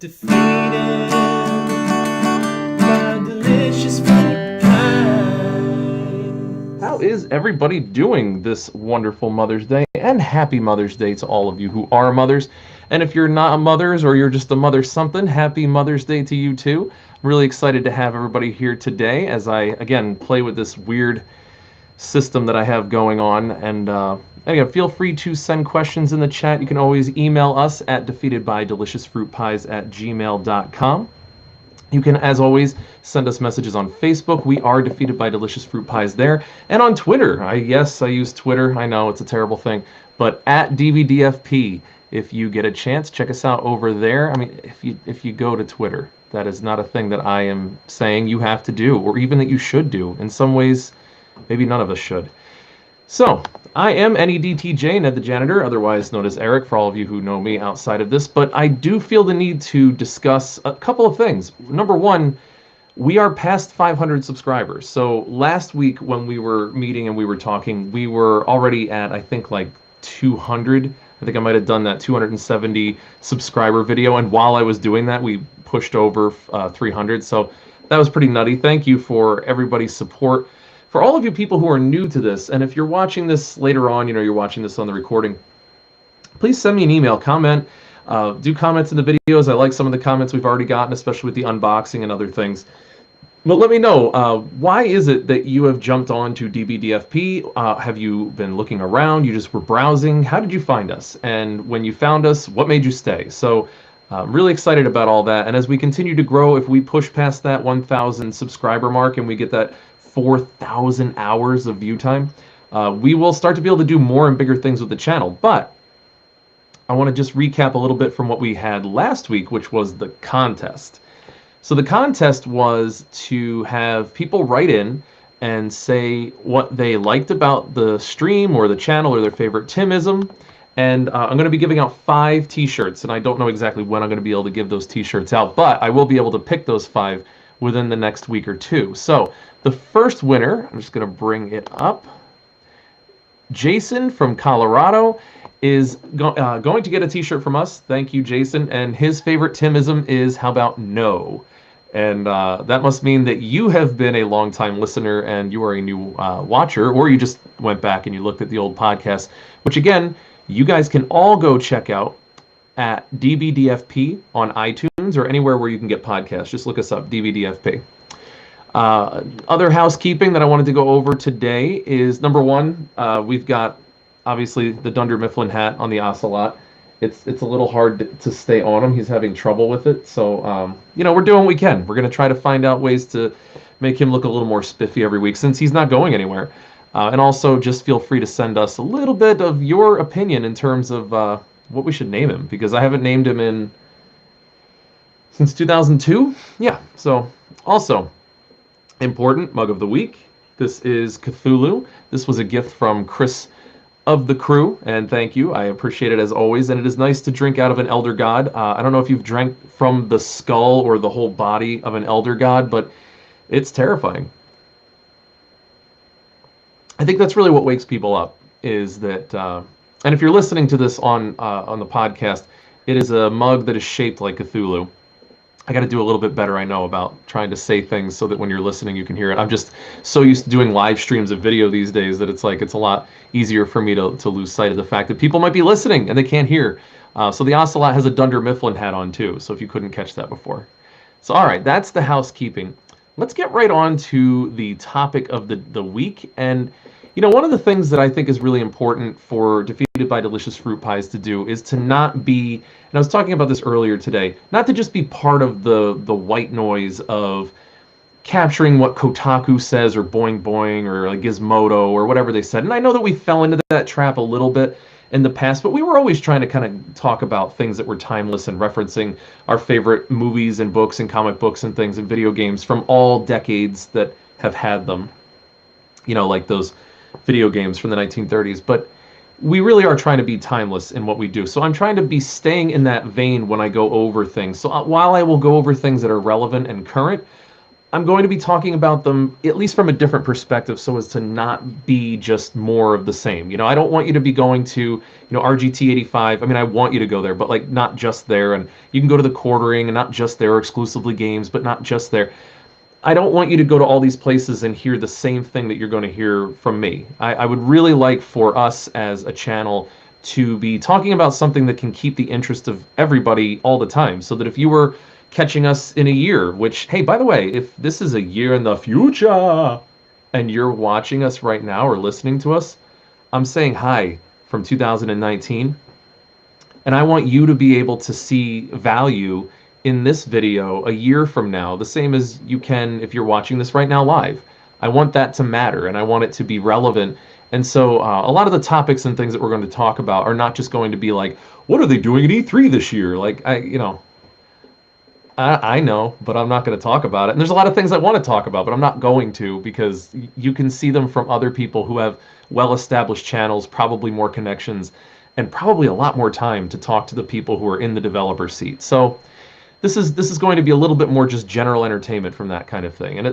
Defeated by delicious fruit pie. How is everybody doing this wonderful Mother's Day? And happy Mother's Day to all of you who are mothers. And if you're not a mother's or you're just a mother something, happy Mother's Day to you too. I'm really excited to have everybody here today as I, again, play with this weird system that I have going on. And again, feel free to send questions in the chat. You can always email us at defeatedbydeliciousfruitpies@gmail.com. You can, as always, send us messages on Facebook. We are Defeated by Delicious Fruit Pies there. And on Twitter. Yes, I use Twitter. I know it's a terrible thing. But at DBDFP, if you get a chance, check us out over there. I mean, if you go to Twitter, that is not a thing that I am saying you have to do, or even that you should do. In some ways, maybe none of us should. So, I am NEDTJ, Ned the Janitor, otherwise known as Eric, for all of you who know me outside of this, but I do feel the need to discuss a couple of things. Number one, we are past 500 subscribers. So last week when we were meeting and we were talking, we were already at, I think, like 200. I think I might have done that 270 subscriber video, and while I was doing that, we pushed over 300. So that was pretty nutty. Thank you for everybody's support. For all of you people who are new to this, and if you're watching this later on, you're watching this on the recording, please send me an email, comment, do comments in the videos. I like some of the comments we've already gotten, especially with the unboxing and other things. But let me know, why is it that you have jumped on to DBDFP? Have you been looking around? You just were browsing? How did you find us? And when you found us, what made you stay? So I'm really excited about all that. And as we continue to grow, if we push past that 1,000 subscriber mark and we get that 4,000 hours of view time, we will start to be able to do more and bigger things with the channel. But I want to just recap a little bit from what we had last week, which was the contest. So the contest was to have people write in and say what they liked about the stream or the channel or their favorite Timism. And I'm going to be giving out 5 t-shirts, and I don't know exactly when I'm going to be able to give those t-shirts out, but I will be able to pick those 5 within the next week or two. So the first winner, I'm just going to bring it up, Jason from Colorado, is going to get a t-shirt from us. Thank you, Jason. And his favorite Timism is, how about no? And that must mean that you have been a longtime listener and you are a new watcher, or you just went back and you looked at the old podcast, which again, you guys can all go check out at DBDFP on iTunes or anywhere where you can get podcasts. Just look us up, DBDFP. Other housekeeping that I wanted to go over today is, number one, we've got, obviously, the Dunder Mifflin hat on the Ocelot. It's a little hard to stay on him. He's having trouble with it. So, we're doing what we can. We're going to try to find out ways to make him look a little more spiffy every week since he's not going anywhere. And also, just feel free to send us a little bit of your opinion in terms of what we should name him, because I haven't named him since 2002. Yeah, so also important mug of the week. This is Cthulhu. This was a gift from Chris of the crew, and thank you. I appreciate it as always, and it is nice to drink out of an elder god. I don't know if you've drank from the skull or the whole body of an elder god, but it's terrifying. I think that's really what wakes people up, is that, and if you're listening to this on the podcast, it is a mug that is shaped like Cthulhu. I got to do a little bit better, I know, about trying to say things so that when you're listening you can hear it. I'm just so used to doing live streams of video these days that it's a lot easier for me to lose sight of the fact that people might be listening and they can't hear. So the Ocelot has a Dunder Mifflin hat on too, so if you couldn't catch that before. So all right, that's the housekeeping. Let's get right on to the topic of the week. And one of the things that I think is really important for Defeated by Delicious Fruit Pies to do is to not be, and I was talking about this earlier today, not to just be part of the white noise of capturing what Kotaku says or Boing Boing or Gizmodo or whatever they said. And I know that we fell into that trap a little bit in the past, but we were always trying to kind of talk about things that were timeless and referencing our favorite movies and books and comic books and things and video games from all decades that have had them. Like those video games from the 1930s, but we really are trying to be timeless in what we do. So I'm trying to be staying in that vein when I go over things. So while I will go over things that are relevant and current, I'm going to be talking about them at least from a different perspective, so as to not be just more of the same. I don't want you to be going to, RGT 85. I mean, I want you to go there, but like not just there. And you can go to the Quartering and not just there, or exclusively games, but not just there. I don't want you to go to all these places and hear the same thing that you're going to hear from me. I would really like for us as a channel to be talking about something that can keep the interest of everybody all the time, so that if you were catching us in a year, which, hey, by the way, if this is a year in the future and you're watching us right now or listening to us, I'm saying hi from 2019, and I want you to be able to see value in this video a year from now, the same as you can if you're watching this right now live. I want that to matter, and I want it to be relevant. And so a lot of the topics and things that we're going to talk about are not just going to be like, what are they doing at E3 this year? Like, I know, but I'm not going to talk about it. And there's a lot of things I want to talk about, but I'm not going to, because you can see them from other people who have well-established channels, probably more connections, and probably a lot more time to talk to the people who are in the developer seat. So this is going to be a little bit more just general entertainment from that kind of thing. And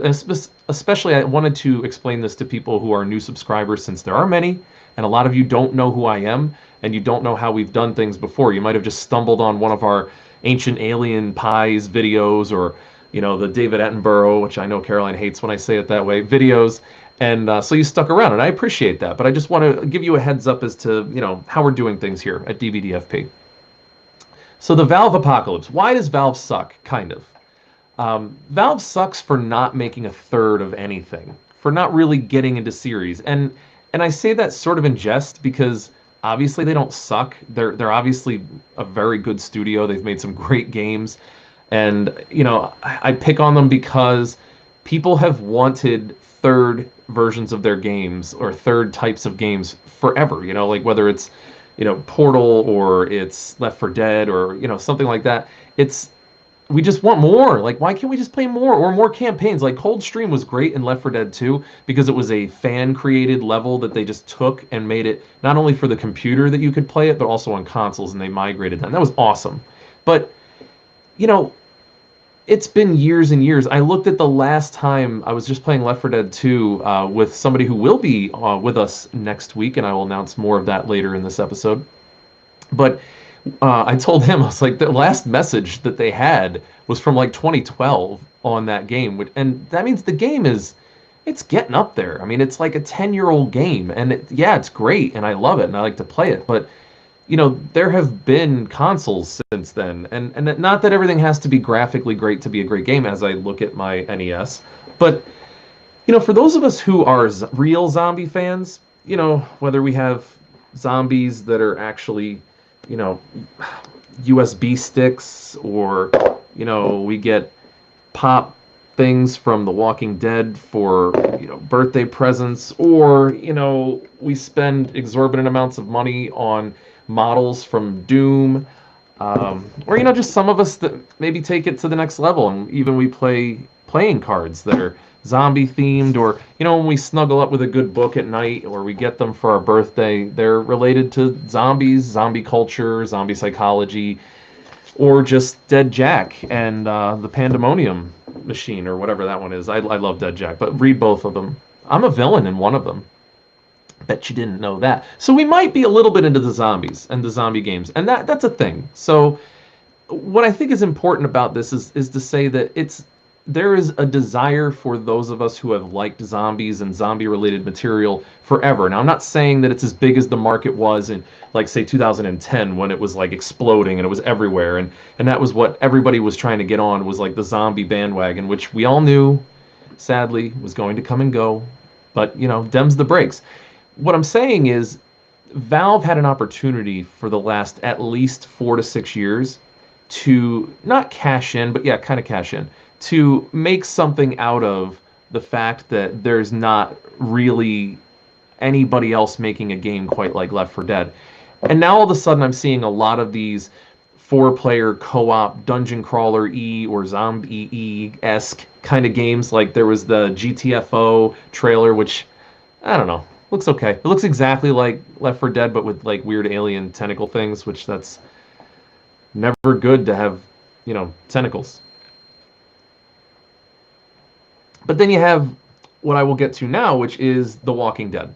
especially I wanted to explain this to people who are new subscribers, since there are many, and a lot of you don't know who I am, and you don't know how we've done things before. You might have just stumbled on one of our Ancient Alien Pies videos, or the David Attenborough, which I know Caroline hates when I say it that way, videos, and so you stuck around, and I appreciate that. But I just want to give you a heads up as to how we're doing things here at DBDFP. So the Valve apocalypse. Why does Valve suck? Kind of. Valve sucks for not making a third of anything, for not really getting into series, and I say that sort of in jest, because obviously they don't suck. They're obviously a very good studio. They've made some great games, and I pick on them because people have wanted third versions of their games, or third types of games, forever. Like whether it's Portal, or it's Left 4 Dead, or something like that. We just want more. Like, why can't we just play more, or more campaigns? Like Coldstream was great in Left 4 Dead 2 because it was a fan-created level that they just took and made it not only for the computer that you could play it, but also on consoles, and they migrated that. And that was awesome. But it's been years and years. I looked at the last time I was just playing Left 4 Dead 2 with somebody who will be with us next week, and I will announce more of that later in this episode. But I told him, I was like, the last message that they had was from like 2012 on that game, and that means the game it's getting up there. I mean, it's like a 10-year-old game, and it's great, and I love it, and I like to play it, but there have been consoles since then, and not that everything has to be graphically great to be a great game, as I look at my NES, but for those of us who are real zombie fans, whether we have zombies that are actually USB sticks, or we get pop things from The Walking Dead for birthday presents, or we spend exorbitant amounts of money on models from Doom, or just some of us that maybe take it to the next level, and even we play playing cards that are zombie themed, or when we snuggle up with a good book at night, or we get them for our birthday, they're related to zombies, zombie culture, zombie psychology, or just Dead Jack and the Pandemonium Machine, or whatever that one is. I love Dead Jack, but read both of them. I'm a villain in one of them. Bet you didn't know that. So we might be a little bit into the zombies and the zombie games, and that's a thing. So what I think is important about this is to say that there is a desire for those of us who have liked zombies and zombie-related material forever. Now, I'm not saying that it's as big as the market was in, like, say, 2010, when it was, like, exploding and it was everywhere, and that was what everybody was trying to get on, was, like, the zombie bandwagon, which we all knew, sadly, was going to come and go, but, dem's the brakes. What I'm saying is, Valve had an opportunity for the last at least 4 to 6 years to not cash in, but yeah, kind of cash in, to make something out of the fact that there's not really anybody else making a game quite like Left 4 Dead. And now all of a sudden I'm seeing a lot of these 4-player co-op dungeon crawler or zombie-esque kind of games. Like there was the GTFO trailer, which, I don't know, looks okay. It looks exactly like Left 4 Dead, but with like weird alien tentacle things, which that's never good to have, tentacles. But then you have what I will get to now, which is The Walking Dead.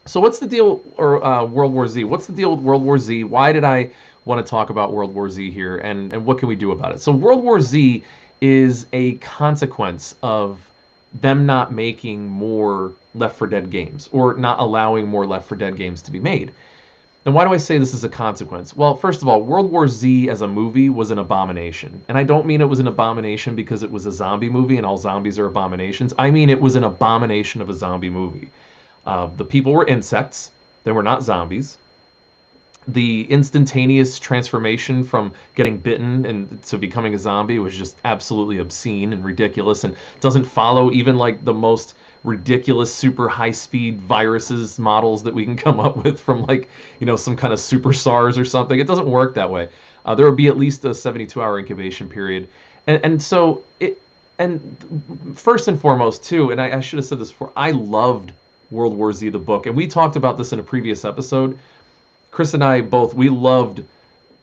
So what's the deal, or World War Z? What's the deal with World War Z? Why did I want to talk about World War Z here, and what can we do about it? So World War Z is a consequence of them not making more Left 4 Dead games, or not allowing more Left 4 Dead games to be made. And why do I say this is a consequence? Well, first of all, World War Z as a movie was an abomination. And I don't mean it was an abomination because it was a zombie movie and all zombies are abominations. I mean it was an abomination of a zombie movie. The people were insects. They were not zombies. The instantaneous transformation from getting bitten and to becoming a zombie was just absolutely obscene and ridiculous, and doesn't follow even like the most ridiculous super high speed viruses models that we can come up with from, like, some kind of super SARS or something. It doesn't work that way. There would be at least a 72-hour incubation period. And first and foremost too, and I should have said this before, I loved World War Z, the book, and we talked about this in a previous episode. Chris and I both, we loved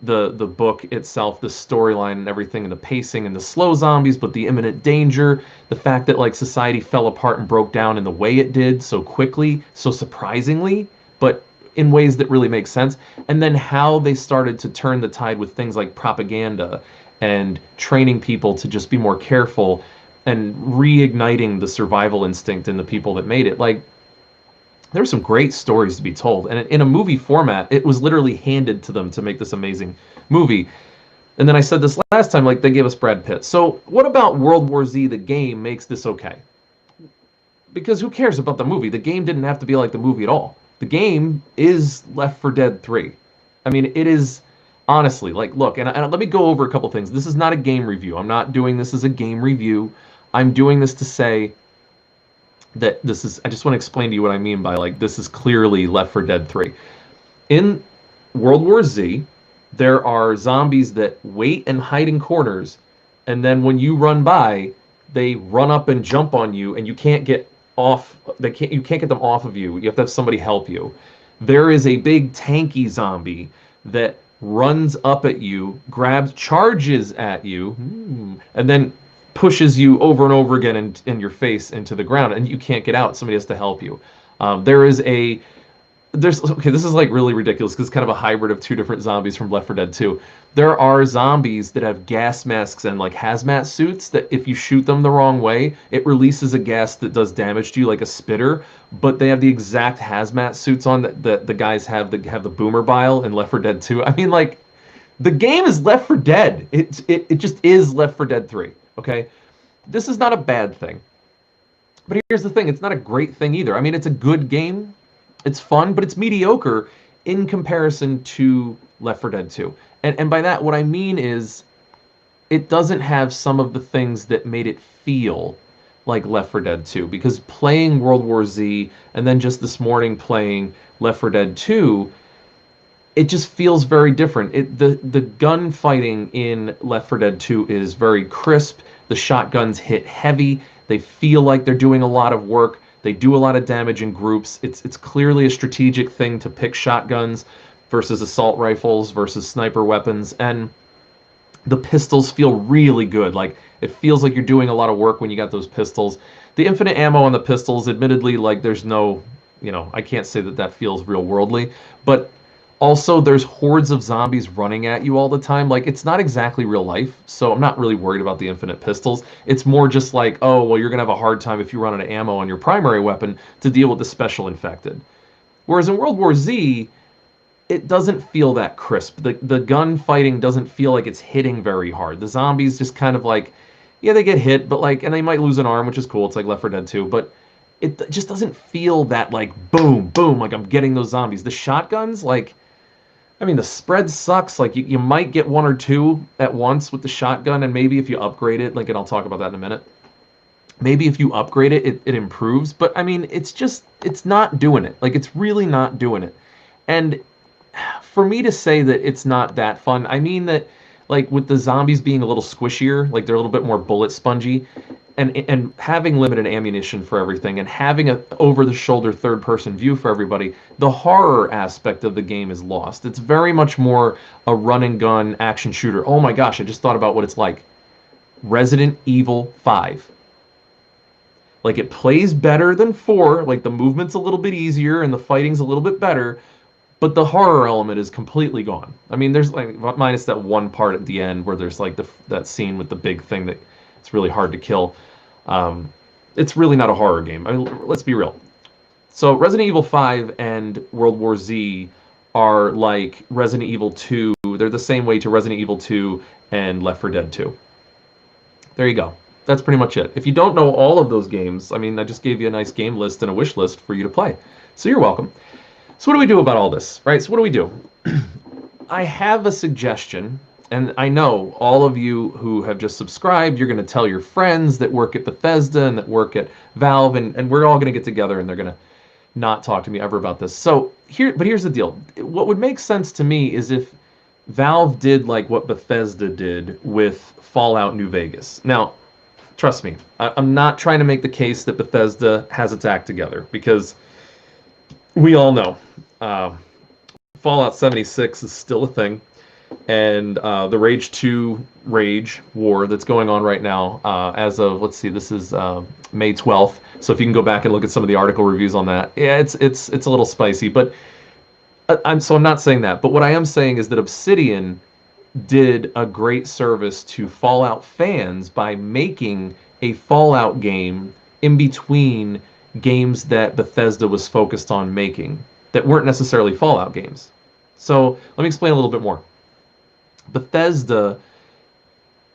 the book itself, the storyline and everything, and the pacing and the slow zombies, but the imminent danger, the fact that like society fell apart and broke down in the way it did so quickly, so surprisingly, but in ways that really make sense. And then how they started to turn the tide with things like propaganda and training people to just be more careful and reigniting the survival instinct in the people that made it. Like, there were some great stories to be told, and in a movie format, it was literally handed to them to make this amazing movie. And then I said this last time, like, they gave us Brad Pitt. So what about World War Z, the game, makes this okay? Because who cares about the movie? The game didn't have to be like the movie at all. The game is Left 4 Dead 3. I mean, it is, honestly, like, look, and let me go over a couple things. This is not a game review. I'm not doing this as a game review. I'm doing this to say that this is, I just want to explain to you what I mean by, like, this is clearly Left 4 Dead 3. In World War Z, there are zombies that wait and hide in corners, and then when you run by, they run up and jump on you, and you can't get off. You can't get them off of you. You have to have somebody help you. There is a big tanky zombie that runs up at you, charges at you, and then pushes you over and over again in your face into the ground, and you can't get out. Somebody has to help you. Okay, this is like really ridiculous because it's kind of a hybrid of two different zombies from Left 4 Dead 2. There are zombies that have gas masks and like hazmat suits that if you shoot them the wrong way, it releases a gas that does damage to you, like a spitter, but they have the exact hazmat suits on that the guys have the boomer bile in Left 4 Dead 2. I mean, like, the game is Left 4 Dead. It just is Left 4 Dead 3. Okay, this is not a bad thing, but here's the thing: it's not a great thing either. I mean, it's a good game, it's fun, but it's mediocre in comparison to Left 4 Dead 2. And by that, what I mean is, it doesn't have some of the things that made it feel like Left 4 Dead 2. Because playing World War Z and then just this morning playing Left 4 Dead 2, it just feels very different. The gunfighting in Left 4 Dead 2 is very crisp. The shotguns hit heavy. They feel like they're doing a lot of work. They do a lot of damage in groups. It's clearly a strategic thing to pick shotguns versus assault rifles versus sniper weapons. And the pistols feel really good. Like, it feels like you're doing a lot of work when you got those pistols. The infinite ammo on the pistols, admittedly, like, there's no, I can't say that feels real worldly, but also there's hordes of zombies running at you all the time. Like, it's not exactly real life, so I'm not really worried about the infinite pistols. It's more just like, oh, well, you're gonna have a hard time if you run out of ammo on your primary weapon to deal with the special infected. Whereas in World War Z, it doesn't feel that crisp. The gun fighting doesn't feel like it's hitting very hard. The zombies just kind of like, yeah, they get hit, but like, and they might lose an arm, which is cool. It's like Left 4 Dead 2, but it just doesn't feel that like boom, boom, like I'm getting those zombies. The shotguns, like, I mean, the spread sucks. Like, you might get one or two at once with the shotgun, and maybe if you upgrade it, like, and I'll talk about that in a minute, maybe if you upgrade it, it improves. But, I mean, it's not doing it. Like, it's really not doing it. And for me to say that it's not that fun, I mean that, like, with the zombies being a little squishier, like, they're a little bit more bullet spongy, and having limited ammunition for everything, and having a over-the-shoulder third-person view for everybody, the horror aspect of the game is lost. It's very much more a run-and-gun action shooter. Oh my gosh, I just thought about what it's like. Resident Evil 5. Like, it plays better than 4, like the movement's a little bit easier and the fighting's a little bit better, but the horror element is completely gone. I mean, there's like minus that one part at the end where there's like that scene with the big thing that it's really hard to kill. It's really not a horror game. I mean, let's be real. So Resident Evil 5 and World War Z are like Resident Evil 2. They're the same way to Resident Evil 2 and Left 4 Dead 2. There you go. That's pretty much it. If you don't know all of those games, I mean, I just gave you a nice game list and a wish list for you to play. So you're welcome. So what do we do about all this, right? So what do we do? I have a suggestion, and I know all of you who have just subscribed, you're going to tell your friends that work at Bethesda and that work at Valve, and we're all going to get together and they're going to not talk to me ever about this. So here's the deal. What would make sense to me is if Valve did like what Bethesda did with Fallout New Vegas. Now, trust me, I'm not trying to make the case that Bethesda has its act together, because we all know Fallout 76 is still a thing, and the Rage 2 Rage war that's going on right now, as of, let's see, this is May 12th. So if you can go back and look at some of the article reviews on that, yeah, it's a little spicy. But I'm not saying that. But what I am saying is that Obsidian did a great service to Fallout fans by making a Fallout game in between games that Bethesda was focused on making that weren't necessarily Fallout games. So let me explain a little bit more. Bethesda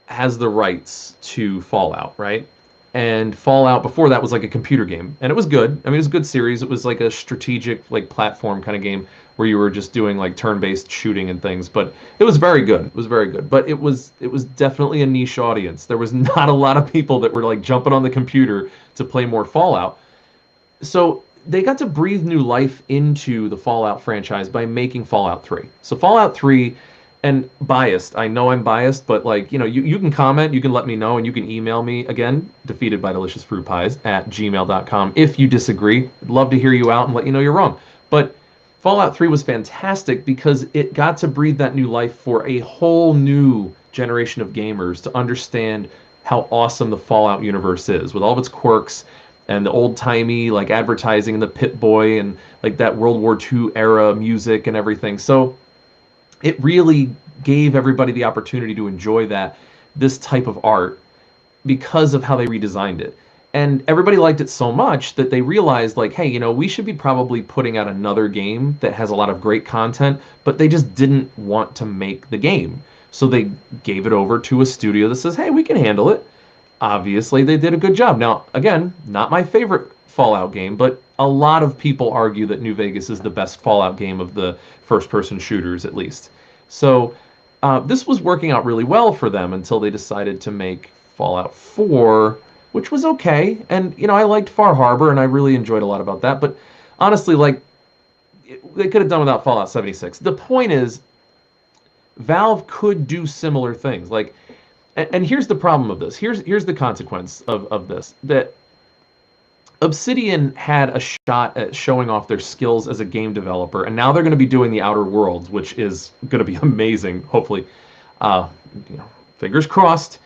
has the rights to Fallout, right? And Fallout before that was like a computer game, and it was good. I mean, it was a good series. It was like a strategic, like platform kind of game where you were just doing like turn-based shooting and things. But it was very good. It was very good. But it was definitely a niche audience. There was not a lot of people that were like jumping on the computer to play more Fallout. So they got to breathe new life into the Fallout franchise by making Fallout 3. So Fallout 3, and biased, I know I'm biased, but like, you know, you can comment, you can let me know, and you can email me, again, defeatedbydeliciousfruitpies@gmail.com if you disagree. I'd love to hear you out and let you know you're wrong. But Fallout 3 was fantastic because it got to breathe that new life for a whole new generation of gamers to understand how awesome the Fallout universe is, with all of its quirks and the old-timey like advertising and the Pit-Boy and like that World War II era music and everything. So it really gave everybody the opportunity to enjoy this type of art because of how they redesigned it. And everybody liked it so much that they realized, like, hey, you know, we should be probably putting out another game that has a lot of great content, but they just didn't want to make the game. So they gave it over to a studio that says, hey, we can handle it. Obviously, they did a good job. Now, again, not my favorite Fallout game, but a lot of people argue that New Vegas is the best Fallout game of the first-person shooters, at least. So this was working out really well for them until they decided to make Fallout 4, which was okay. And, you know, I liked Far Harbor, and I really enjoyed a lot about that. But honestly, like, they could have done without Fallout 76. The point is, Valve could do similar things. Like, and here's the problem of this. Here's the consequence of this. That Obsidian had a shot at showing off their skills as a game developer, and now they're going to be doing the Outer Worlds, which is going to be amazing, hopefully. You know, fingers crossed.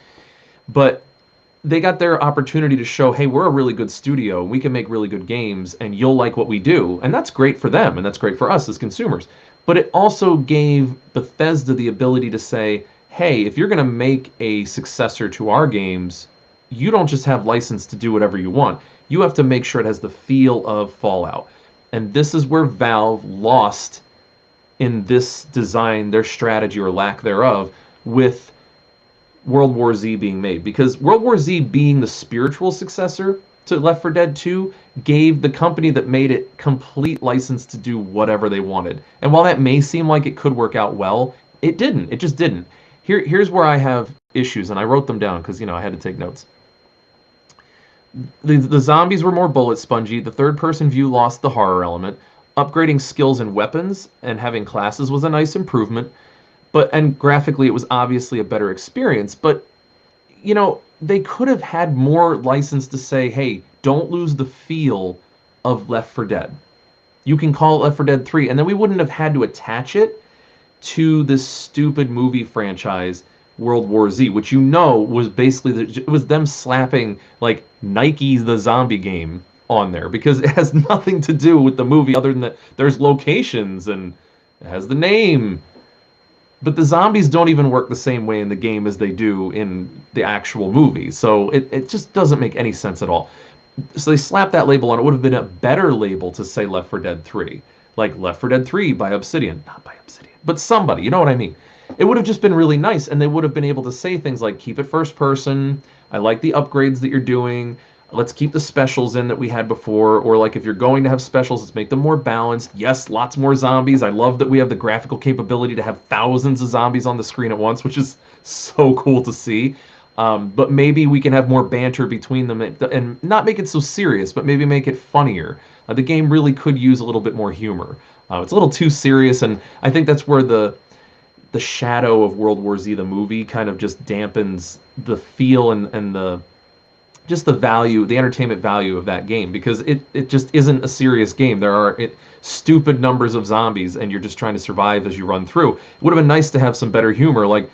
But they got their opportunity to show, hey, we're a really good studio, we can make really good games, and you'll like what we do. And that's great for them, and that's great for us as consumers. But it also gave Bethesda the ability to say, hey, if you're going to make a successor to our games, you don't just have license to do whatever you want. You have to make sure it has the feel of Fallout. And this is where Valve lost in this design, their strategy or lack thereof, with World War Z being made. Because World War Z being the spiritual successor to Left 4 Dead 2 gave the company that made it complete license to do whatever they wanted. And while that may seem like it could work out well, it didn't. It just didn't. Here's where I have issues, and I wrote them down because, you know, I had to take notes. The zombies were more bullet spongy. The third-person view lost the horror element. Upgrading skills and weapons and having classes was a nice improvement. And graphically, it was obviously a better experience. But, you know, they could have had more license to say, hey, don't lose the feel of Left 4 Dead. You can call it Left 4 Dead 3, and then we wouldn't have had to attach it to this stupid movie franchise World War Z, which was basically it was them slapping like Nike's The Zombie Game on there because it has nothing to do with the movie other than that there's locations and it has the name. But the zombies don't even work the same way in the game as they do in the actual movie. So it just doesn't make any sense at all. So they slapped that label on. It would have been a better label to say Left 4 Dead 3. Like Left 4 Dead 3 by Obsidian. Not by Obsidian, but somebody. You know what I mean? It would have just been really nice, and they would have been able to say things like, keep it first person, I like the upgrades that you're doing, let's keep the specials in that we had before, or like if you're going to have specials, let's make them more balanced. Yes, lots more zombies. I love that we have the graphical capability to have thousands of zombies on the screen at once, which is so cool to see. But maybe we can have more banter between them and not make it so serious, but maybe make it funnier. The game really could use a little bit more humor. It's a little too serious, and I think that's where the shadow of World War Z, the movie, kind of just dampens the feel and the just the value, the entertainment value of that game, because it just isn't a serious game. There are stupid numbers of zombies, and you're just trying to survive as you run through. It would have been nice to have some better humor, like,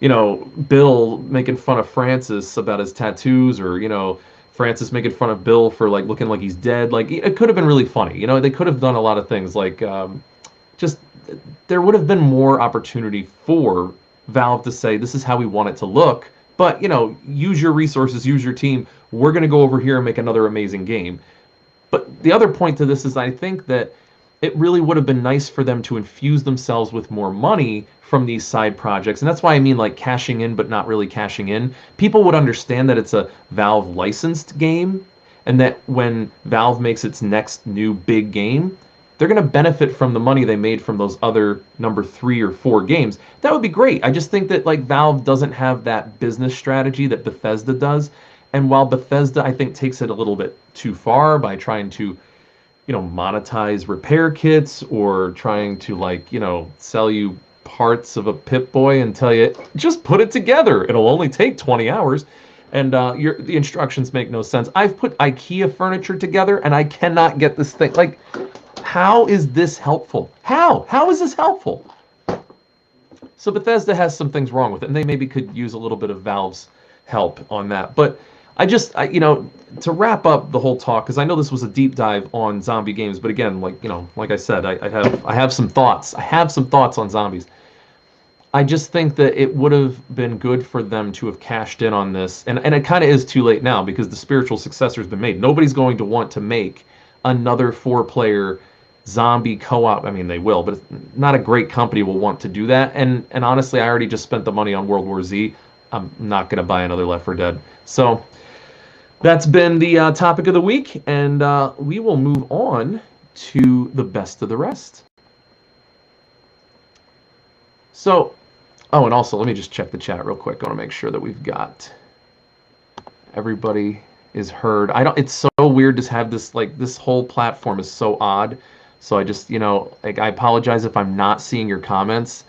you know, Bill making fun of Francis about his tattoos, or, you know, Francis making fun of Bill for like looking like he's dead. Like, it could have been really funny. You know, they could have done a lot of things, like just there would have been more opportunity for Valve to say, this is how we want it to look, but, you know, use your resources, use your team. We're going to go over here and make another amazing game. But the other point to this is I think that it really would have been nice for them to infuse themselves with more money from these side projects. And that's why I mean, like, cashing in but not really cashing in. People would understand that it's a Valve licensed game, and that when Valve makes its next new big game, they're going to benefit from the money they made from those other number 3 or 4 games. That would be great. I just think that, like, Valve doesn't have that business strategy that Bethesda does. And while Bethesda, I think, takes it a little bit too far by trying to, you know, monetize repair kits, or trying to, like, you know, sell you parts of a Pip-Boy and tell you, just put it together. It'll only take 20 hours. And the instructions make no sense. I've put IKEA furniture together, and I cannot get this thing. Like, how is this helpful? How is this helpful? So Bethesda has some things wrong with it, and they maybe could use a little bit of Valve's help on that. But you know, to wrap up the whole talk, because I know this was a deep dive on zombie games, but again, like, you know, like I said, I have some thoughts. I have some thoughts on zombies. I just think that it would have been good for them to have cashed in on this, and it kind of is too late now because the spiritual successor's been made. Nobody's going to want to make another 4-player zombie co-op. I mean, they will, but not a great company will want to do that. And honestly, I already just spent the money on World War Z. I'm not going to buy another Left 4 Dead. So that's been the topic of the week, and we will move on to the best of the rest. So, oh, and also let me just check the chat real quick. I want to make sure that we've got everybody is heard. It's so weird to have this, like, this whole platform is so odd. So I just, you know, like, I apologize if I'm not seeing your comments.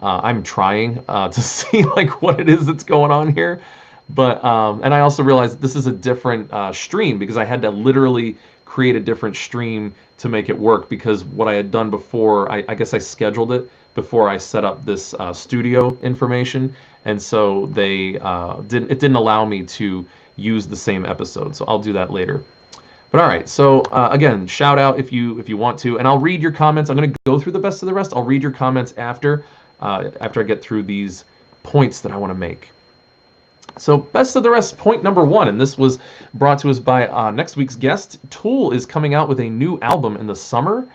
I'm trying to see, like, what it is that's going on here. But, and I also realized this is a different stream, because I had to literally create a different stream to make it work, because what I had done before, I guess I scheduled it before I set up this studio information. And so it didn't allow me to use the same episode. So I'll do that later. But all right, so again, shout out if you want to, and I'll read your comments. I'm going to go through the best of the rest. I'll read your comments after I get through these points that I want to make. So best of the rest, point number 1, and this was brought to us by next week's guest. Tool is coming out with a new album in the summer,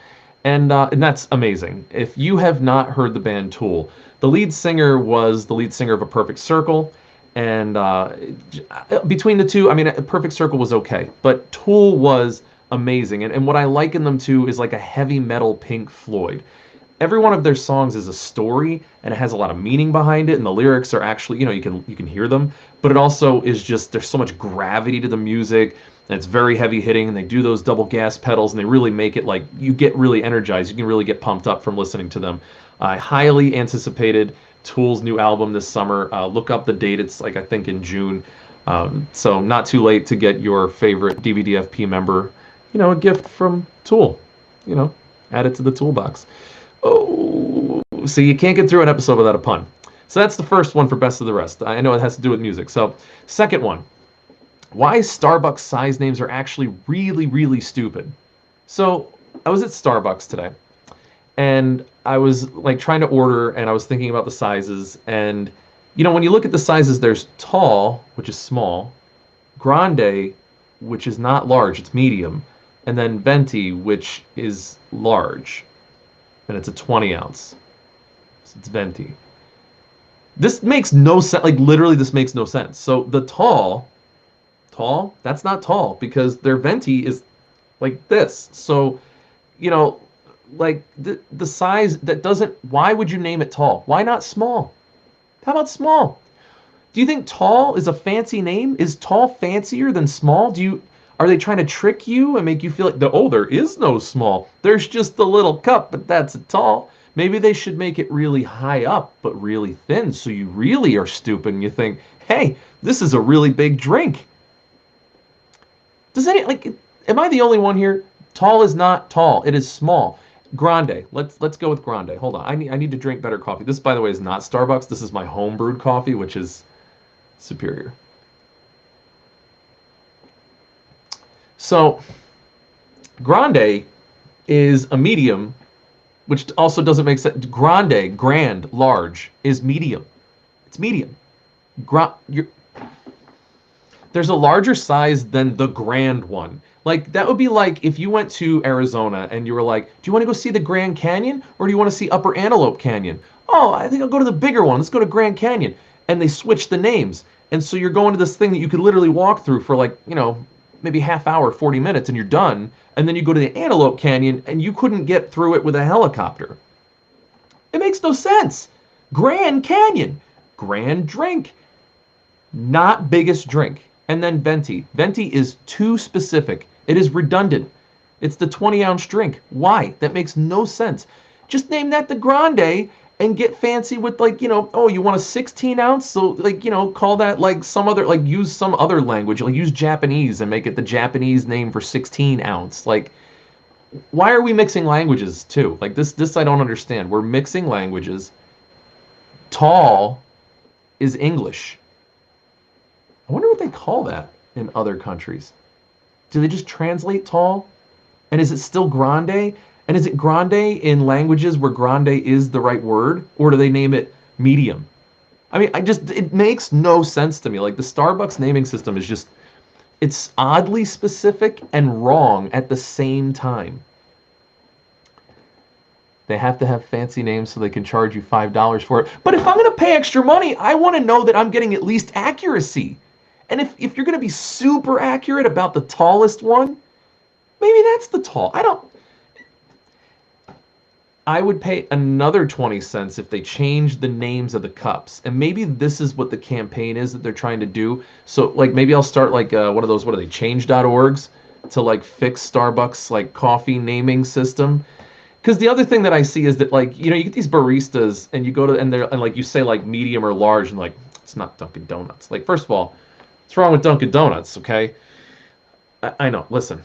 and that's amazing. If you have not heard the band Tool, the lead singer was the lead singer of A Perfect Circle. And between the two, I mean, Perfect Circle was okay, but Tool was amazing. And what I liken them to is like a heavy metal Pink Floyd. Every one of their songs is a story, and it has a lot of meaning behind it, and the lyrics are actually, you know, you can hear them, but it also is just, there's so much gravity to the music, and it's very heavy hitting, and they do those double gas pedals, and they really make it like, you get really energized, you can really get pumped up from listening to them. I highly anticipated Tool's new album this summer. Look up the date. It's like, I think, in June. So not too late to get your favorite DBDFP member, you know, a gift from Tool. You know, add it to the toolbox. Oh, so you can't get through an episode without a pun. So that's the first one for best of the rest. I know it has to do with music. So second one, why Starbucks size names are actually really, really stupid. So I was at Starbucks today, and I was like trying to order, and I was thinking about the sizes. And when you look at the sizes, there's tall, which is small, grande, which is not large, it's medium, and then venti, which is large, and it's a 20 ounce. So it's venti. This makes no sense. Like literally, this makes no sense. So the tall, that's not tall because their venti is like this. So, you know, like the size that doesn't. Why would you name it tall? Why not small? How about small? Do you think tall is a fancy name? Is tall fancier than small? Are they trying to trick you and make you feel like there is no small. There's just a little cup, but that's a tall. Maybe they should make it really high up, but really thin, so you really are stupid and you think, hey, this is a really big drink. Am I the only one here? Tall is not tall. It is small. Grande. Let's go with grande. Hold on. I need to drink better coffee. This, by the way, is not Starbucks. This is my home brewed coffee, which is superior. So, grande is a medium, which also doesn't make sense. Grand, large, is medium. It's medium. There's a larger size than the grand one. Like, that would be like if you went to Arizona and you were like, do you want to go see the Grand Canyon or do you want to see Upper Antelope Canyon? Oh, I think I'll go to the bigger one. Let's go to Grand Canyon. And they switch the names. And so you're going to this thing that you could literally walk through for like, maybe half hour, 40 minutes, and you're done. And then you go to the Antelope Canyon and you couldn't get through it with a helicopter. It makes no sense. Grand Canyon. Grand drink. Not biggest drink. And then venti. Venti is too specific. It is redundant. It's the 20-ounce drink. Why? That makes no sense. Just name that the grande and get fancy with oh, you want a 16-ounce? So call that some other, use some other language. Use Japanese and make it the Japanese name for 16-ounce. Why are we mixing languages too? This I don't understand. We're mixing languages. Tall is English. I wonder what they call that in other countries. Do they just translate tall? And is it still grande? And is it grande in languages where grande is the right word? Or do they name it medium? I mean, it makes no sense to me. The Starbucks naming system is just, it's oddly specific and wrong at the same time. They have to have fancy names so they can charge you $5 for it. But if I'm going to pay extra money, I want to know that I'm getting at least accuracy. And if you're going to be super accurate about the tallest one, maybe that's the tall. I would pay another 20 cents if they changed the names of the cups. And maybe this is what the campaign is that they're trying to do. So maybe I'll start one of those, what are they, change.orgs to fix Starbucks coffee naming system. Because the other thing that I see is that you get these baristas and you go to, and you say medium or large and it's not Dunkin' Donuts. First of all, what's wrong with Dunkin' Donuts, okay? I know, listen.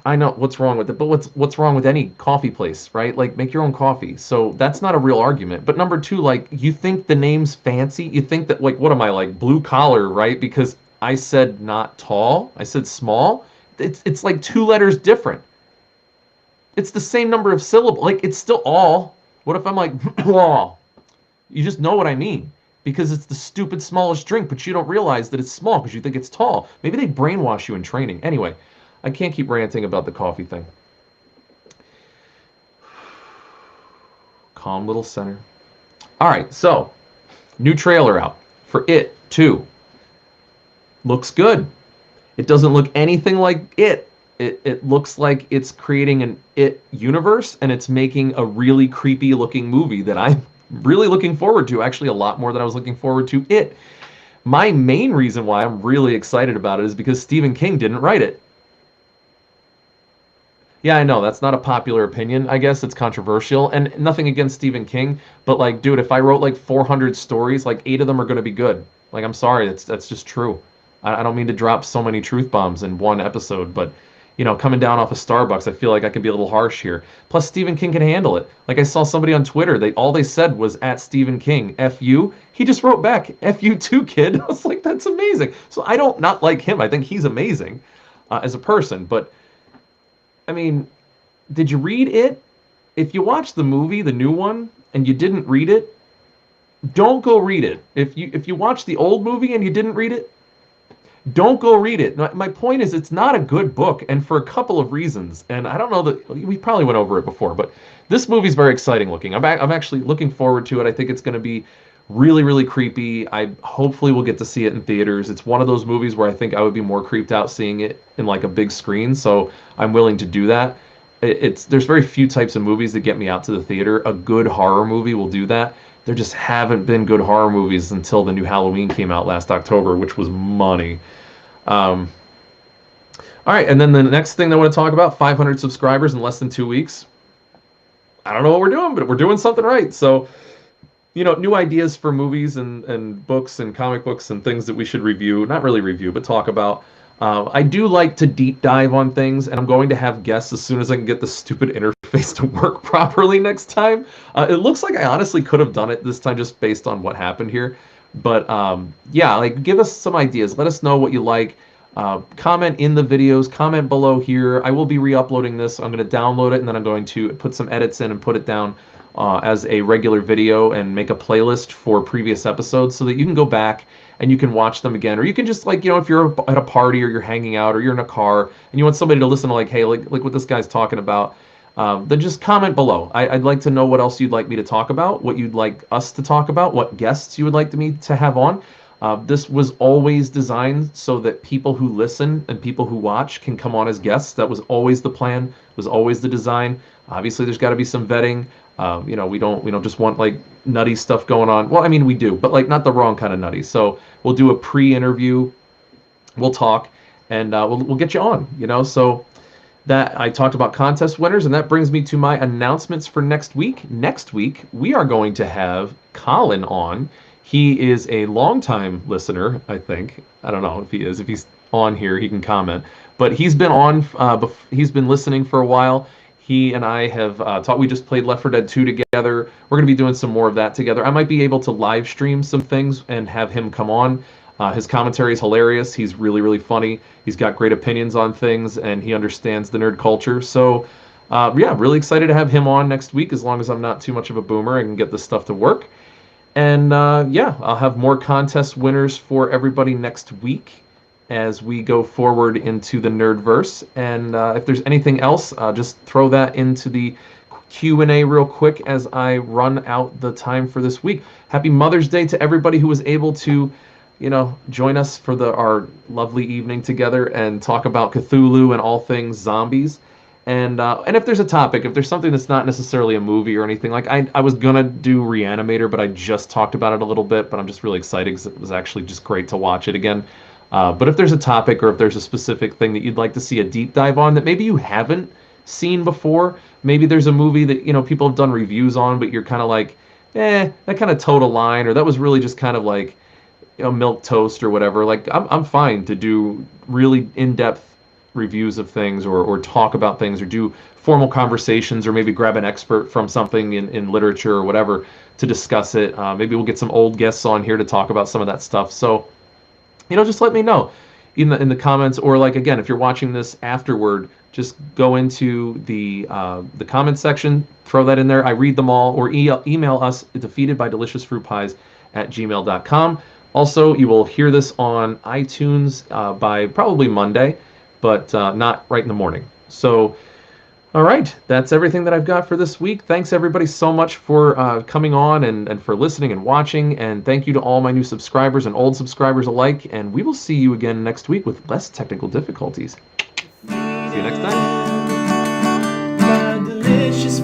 I know what's wrong with it, but what's wrong with any coffee place, right? Make your own coffee. So that's not a real argument. But number two, you think the name's fancy? You think that, what am I, blue collar, right? Because I said not tall, I said small. It's 2 letters different. It's the same number of syllables. It's still all. What if I'm law? You just know what I mean. Because it's the stupid smallest drink, but you don't realize that it's small because you think it's tall. Maybe they brainwash you in training. Anyway, I can't keep ranting about the coffee thing. Calm little center. All right, so new trailer out for It 2. Looks good. It doesn't look anything like It. It looks like it's creating an It universe, and it's making a really creepy looking movie that I'm really looking forward to, actually a lot more than I was looking forward to It. My main reason why I'm really excited about it is because Stephen King didn't write it. Yeah, I know, that's not a popular opinion. I guess it's controversial, and nothing against Stephen King, but dude, if I wrote 400 stories, 8 of them are going to be good. I'm sorry, that's just true. I don't mean to drop so many truth bombs in one episode, but coming down off of Starbucks. I feel like I can be a little harsh here. Plus, Stephen King can handle it. Like I saw somebody on Twitter, all they said was at Stephen King, F you. He just wrote back, F you too, kid. I was like, that's amazing. So I don't not like him. I think he's amazing as a person. But I mean, did you read it? If you watched the movie, the new one, and you didn't read it, don't go read it. If you watched the old movie and you didn't read it, don't go read it. My point is, it's not a good book, and for a couple of reasons. And I don't know that we probably went over it before, but this movie's very exciting looking. I'm actually looking forward to it. I think it's going to be really, really creepy. I hopefully will get to see it in theaters. It's one of those movies where I think I would be more creeped out seeing it in like a big screen, so I'm willing to do that. There's very few types of movies that get me out to the theater. A good horror movie will do that. There just haven't been good horror movies until the new Halloween came out last October, which was money. All right, and then the next thing I want to talk about, 500 subscribers in less than 2 weeks. I don't know what we're doing, but we're doing something right. So, new ideas for movies and books and comic books and things that we should review. Not really review, but talk about. I do like to deep dive on things, and I'm going to have guests as soon as I can get the stupid interface to work properly next time. It looks like I honestly could have done it this time just based on what happened here. But yeah, like give us some ideas. Let us know what you like. Comment in the videos, comment below here. I will be re-uploading this. I'm going to download it, and then I'm going to put some edits in and put it down as a regular video and make a playlist for previous episodes so that you can go back and you can watch them again. Or you can just if you're at a party or you're hanging out or you're in a car and you want somebody to listen to hey, like what this guy's talking about, then just comment below. I'd like to know what else you'd like me to talk about, what you'd like us to talk about, what guests you would like me to have on. This was always designed so that people who listen and people who watch can come on as guests. That was always the plan, was always the design. Obviously, there's got to be some vetting. We don't just want like nutty stuff going on. Well, I mean, we do, but like not the wrong kind of nutty. So we'll do a pre-interview, we'll talk, and we'll get you on. So that I talked about contest winners, and that brings me to my announcements for next week. Next week, we are going to have Colin on. He is a longtime listener, I think. I don't know if he is. If he's on here, he can comment. But he's been on. He's been listening for a while. He and I have talked. We just played Left 4 Dead 2 together. We're going to be doing some more of that together. I might be able to live stream some things and have him come on. His commentary is hilarious. He's really, really funny. He's got great opinions on things, and he understands the nerd culture. So, yeah, really excited to have him on next week, as long as I'm not too much of a boomer and can get this stuff to work. And, yeah, I'll have more contest winners for everybody next week as we go forward into the Nerdverse. And if there's anything else, just throw that into the Q&A real quick as I run out the time for this week. Happy Mother's Day to everybody who was able to join us for our lovely evening together and talk about Cthulhu and all things zombies. And if there's a topic, if there's something that's not necessarily a movie or anything, like I was gonna do Reanimator, but I just talked about it a little bit, but I'm just really excited because it was actually just great to watch it again. But if there's a topic or if there's a specific thing that you'd like to see a deep dive on that maybe you haven't seen before, maybe there's a movie that people have done reviews on, but you're kind of like, that kind of towed a line, or that was really just kind of like milk toast or whatever. Like I'm fine to do really in-depth reviews of things or talk about things or do formal conversations or maybe grab an expert from something in literature or whatever to discuss it. Maybe we'll get some old guests on here to talk about some of that stuff. So, just let me know in the comments, or like, again, if you're watching this afterward, just go into the comment section, throw that in there. I read them all, or email us defeatedbydeliciousfruitpies@gmail.com. Also, you will hear this on iTunes by probably Monday, but not right in the morning. So, all right, that's everything that I've got for this week. Thanks, everybody, so much for coming on and for listening and watching. And thank you to all my new subscribers and old subscribers alike. And we will see you again next week with less technical difficulties. See you next time. My delicious